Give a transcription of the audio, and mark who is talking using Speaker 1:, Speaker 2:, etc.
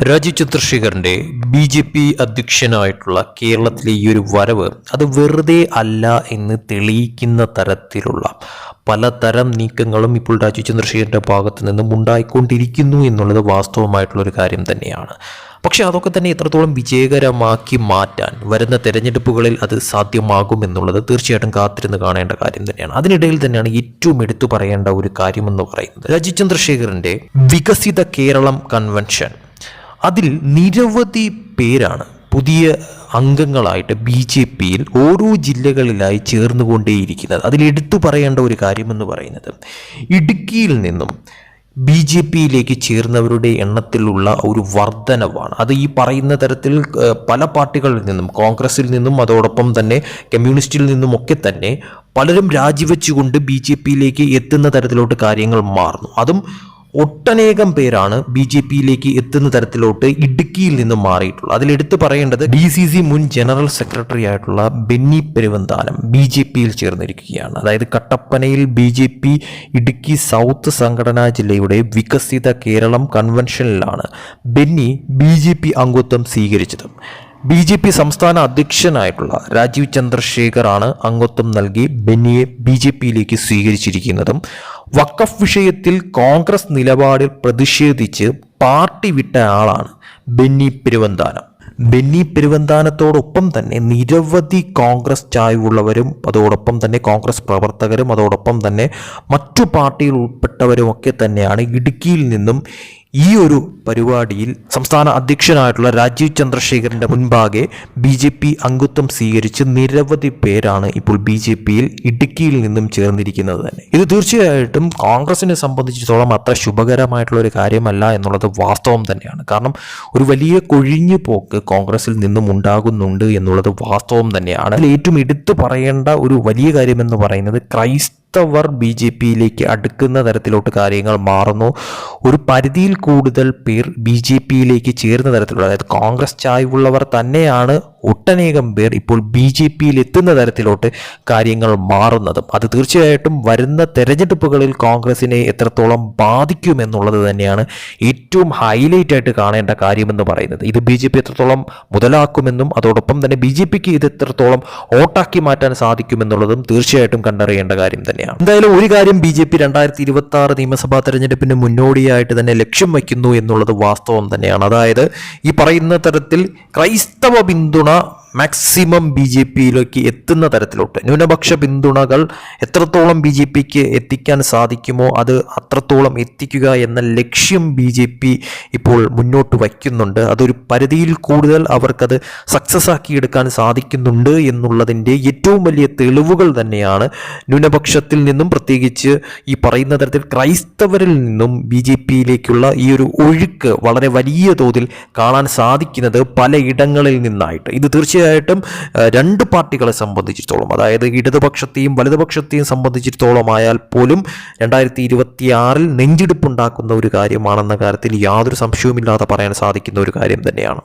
Speaker 1: Rajeev ചന്ദ്രശേഖറിൻ്റെ BJP അധ്യക്ഷനായിട്ടുള്ള കേരളത്തിലെ ഈ ഒരു വരവ് അത് വെറുതെ അല്ല എന്ന് തെളിയിക്കുന്ന തരത്തിലുള്ള പലതരം നീക്കങ്ങളും ഇപ്പോൾ രാജീവ് ചന്ദ്രശേഖറിൻ്റെ ഭാഗത്ത് നിന്നും ഉണ്ടായിക്കൊണ്ടിരിക്കുന്നു എന്നുള്ളത് വാസ്തവമായിട്ടുള്ളൊരു കാര്യം തന്നെയാണ്. പക്ഷേ അതൊക്കെ തന്നെ എത്രത്തോളം വിജയകരമാക്കി മാറ്റാൻ വരുന്ന തെരഞ്ഞെടുപ്പുകളിൽ അത് സാധ്യമാകുമെന്നുള്ളത് തീർച്ചയായിട്ടും കാത്തിരുന്ന് കാണേണ്ട കാര്യം തന്നെയാണ്. അതിനിടയിൽ തന്നെയാണ് ഏറ്റവും എടുത്തു പറയേണ്ട ഒരു കാര്യമെന്ന് പറയുന്നത് രാജീവ് ചന്ദ്രശേഖറിൻ്റെ വികസിത കേരളം കൺവെൻഷൻ. അതിൽ നിരവധി പേരാണ് പുതിയ അംഗങ്ങളായിട്ട് BJPയിൽ ഓരോ ജില്ലകളിലായി ചേർന്നുകൊണ്ടേയിരിക്കുന്നത്. അതിലെടുത്തു പറയേണ്ട ഒരു കാര്യമെന്ന് പറയുന്നത് ഇടുക്കിയിൽ നിന്നും BJPയിലേക്ക് ചേർന്നവരുടെ എണ്ണത്തിലുള്ള ഒരു വർധനവാണ്. അത് ഈ പറയുന്ന തരത്തിൽ പല പാർട്ടികളിൽ നിന്നും, കോൺഗ്രസിൽ നിന്നും അതോടൊപ്പം തന്നെ കമ്മ്യൂണിസ്റ്റിൽ നിന്നുമൊക്കെ തന്നെ പലരും രാജിവെച്ചുകൊണ്ട് BJPയിലേക്ക് എത്തുന്ന തരത്തിലോട്ട് കാര്യങ്ങൾ മാറുന്നു. അതും ഒട്ടനേകം പേരാണ് BJPയിലേക്ക് എത്തുന്ന തരത്തിലോട്ട് ഇടുക്കിയിൽ നിന്നും മാറിയിട്ടുള്ളത്. അതിലെടുത്ത് പറയേണ്ടത് DCC മുൻ ജനറൽ സെക്രട്ടറി ആയിട്ടുള്ള ബെന്നി പെരുവന്താനം BJPയിൽ ചേർന്നിരിക്കുകയാണ്. അതായത് കട്ടപ്പനയിൽ BJP ഇടുക്കി സൗത്ത് സംഘടനാ ജില്ലയുടെ വികസിത കേരളം കൺവെൻഷനിലാണ് ബെന്നി BJP അംഗത്വം സ്വീകരിച്ചത്. BJP സംസ്ഥാന അധ്യക്ഷനായിട്ടുള്ള രാജീവ് ചന്ദ്രശേഖറാണ് അംഗത്വം നൽകി ബെന്നിയെ BJPയിലേക്ക് സ്വീകരിച്ചിരിക്കുന്നതും. വഖഫ് വിഷയത്തിൽ കോൺഗ്രസ് നിലപാടിൽ പ്രതിഷേധിച്ച് പാർട്ടി വിട്ട ആളാണ് ബെന്നി പെരുവന്താനം. ബെന്നി പെരുവന്താനത്തോടൊപ്പം തന്നെ നിരവധി കോൺഗ്രസ് ചായ്വുള്ളവരും അതോടൊപ്പം തന്നെ കോൺഗ്രസ് പ്രവർത്തകരും അതോടൊപ്പം തന്നെ മറ്റു പാർട്ടിയിൽ ഉൾപ്പെട്ടവരുമൊക്കെ തന്നെയാണ് ഇടുക്കിയിൽ നിന്നും ഈ ഒരു പരിപാടിയിൽ സംസ്ഥാന അധ്യക്ഷനായിട്ടുള്ള രാജീവ് ചന്ദ്രശേഖറിൻ്റെ മുൻപാകെ BJP അംഗത്വം സ്വീകരിച്ച് നിരവധി പേരാണ് ഇപ്പോൾ BJPയിൽ ഇടുക്കിയിൽ നിന്നും ചേർന്നിരിക്കുന്നത് തന്നെ. ഇത് തീർച്ചയായിട്ടും കോൺഗ്രസിനെ സംബന്ധിച്ചിടത്തോളം അത്ര ശുഭകരമായിട്ടുള്ള ഒരു കാര്യമല്ല എന്നുള്ളത് വാസ്തവം തന്നെയാണ്. കാരണം ഒരു വലിയ കൊഴിഞ്ഞു പോക്ക് കോൺഗ്രസിൽ നിന്നും ഉണ്ടാകുന്നുണ്ട് എന്നുള്ളത് വാസ്തവം തന്നെയാണ്. അതിൽ ഏറ്റവും എടുത്തു പറയേണ്ട ഒരു വലിയ കാര്യമെന്ന് പറയുന്നത് ക്രൈസ്തവർ BJPയിലേക്ക് അടുക്കുന്ന തരത്തിലോട്ട് കാര്യങ്ങൾ മാറുന്നു. ഒരു പരിധിയിൽ കൂടുതൽ പേർ BJPയിലേക്ക് ചേർന്ന തരത്തിലുള്ള, അതായത് കോൺഗ്രസ് ചായ്വുള്ളവർ തന്നെയാണ് ഒട്ടനേകം പേർ ഇപ്പോൾ BJPയിൽ എത്തുന്ന തരത്തിലോട്ട് കാര്യങ്ങൾ മാറുന്നതും. അത് തീർച്ചയായിട്ടും വരുന്ന തെരഞ്ഞെടുപ്പുകളിൽ കോൺഗ്രസിനെ എത്രത്തോളം ബാധിക്കുമെന്നുള്ളത് തന്നെയാണ് ഏറ്റവും ഹൈലൈറ്റ് ആയിട്ട് കാണേണ്ട കാര്യമെന്ന് പറയുന്നത്. ഇത് BJP എത്രത്തോളം മുതലാക്കുമെന്നും അതോടൊപ്പം തന്നെ BJPക്ക് ഇത് എത്രത്തോളം വോട്ടാക്കി മാറ്റാൻ സാധിക്കുമെന്നുള്ളതും തീർച്ചയായിട്ടും കണ്ടറിയേണ്ട കാര്യം തന്നെയാണ്. എന്തായാലും ഒരു കാര്യം BJP 2026 നിയമസഭാ തെരഞ്ഞെടുപ്പിന് മുന്നോടിയായിട്ട് തന്നെ ലക്ഷ്യം വയ്ക്കുന്നു എന്നുള്ളത് വാസ്തവം തന്നെയാണ്. അതായത് ഈ പറയുന്ന തരത്തിൽ ക്രൈസ്തവ പിന്തുണ മാക്സിമം BJPയിലേക്ക് എത്തുന്ന തരത്തിലോട്ട് ന്യൂനപക്ഷ പിന്തുണകൾ എത്രത്തോളം BJPക്ക് എത്തിക്കാൻ സാധിക്കുമോ അത് അത്രത്തോളം എത്തിക്കുക എന്ന ലക്ഷ്യം BJP ഇപ്പോൾ മുന്നോട്ട് വയ്ക്കുന്നുണ്ട്. അതൊരു പരിധിയിൽ കൂടുതൽ അവർക്കത് സക്സസ് ആക്കിയെടുക്കാൻ സാധിക്കുന്നുണ്ട് എന്നുള്ളതിൻ്റെ ഏറ്റവും വലിയ തെളിവുകൾ തന്നെയാണ് ന്യൂനപക്ഷത്തിൽ നിന്നും, പ്രത്യേകിച്ച് ഈ പറയുന്ന തരത്തിൽ ക്രൈസ്തവരിൽ നിന്നും BJPയിലേക്കുള്ള ഈ ഒരു ഒഴുക്ക് വളരെ വലിയ തോതിൽ കാണാൻ സാധിക്കുന്നത് പലയിടങ്ങളിൽ നിന്നായിട്ട്. ഇത് തീർച്ചയായിട്ടും രണ്ട് പാർട്ടികളെ സംബന്ധിച്ചിടത്തോളം, അതായത് ഇടതുപക്ഷത്തെയും വലതുപക്ഷത്തെയും സംബന്ധിച്ചിടത്തോളം ആയാൽ പോലും 2026 നെഞ്ചിടിപ്പുണ്ടാക്കുന്ന ഒരു കാര്യമാണെന്ന കാര്യത്തിൽ യാതൊരു സംശയവുമില്ലാതെ പറയാൻ സാധിക്കുന്ന ഒരു കാര്യം തന്നെയാണ്.